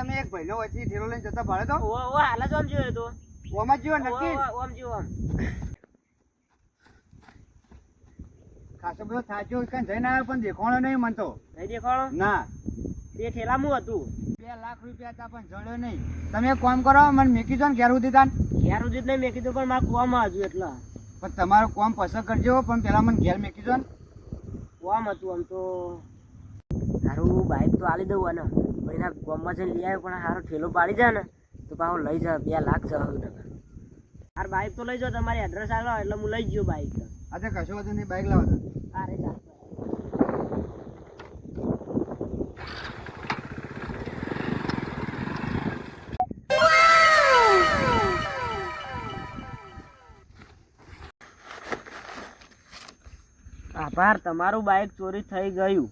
તમે એક ભાઈનો વચ્ચે ઠેલો લઈને જતા ભાડે તો ઓ હાલ જ આમ જોયો તો ઓમાં જીવો નક્કી ઓમ જીવો આમ ખાસો બધો થાચ્યો કઈ જઈને આવ્યો પણ દેખાણો નહીં મન તો નહીં દેખાણો ના તે ઠેલામાં હતું 2 લાખ રૂપિયા હતા પણ જડ્યો નહીં તમે એક કામ કરો મને મેકી દો ને ઘેર સુધી તાન ઘેર સુધી જ નહીં મેં કીધું પણ મારે કુવામાં હજુ એટલા પણ તમારું કામ પસંદ કરજો પણ પેલા મને ઘેર મેકી દો ને કુવામાં હતું આમ તો સારું બાઇક તો આલી દઉં અને પણ એના ગામમાં જઈને લઈ આવ્યો પણ સારો ઠેલો પાડી જાય ને તો પાછો લઈ જાય 2 લાખ જવા મારે બાઇક તો લઈ જાઓ તમારી એડ્રેસ આલો એટલે હું લઈ ગયો બાઇક આજે કશો વાંધો નહીં બાઇક લાવો તો અરે ચાલ આભાર તમારું બાઇક ચોરી થઈ ગયું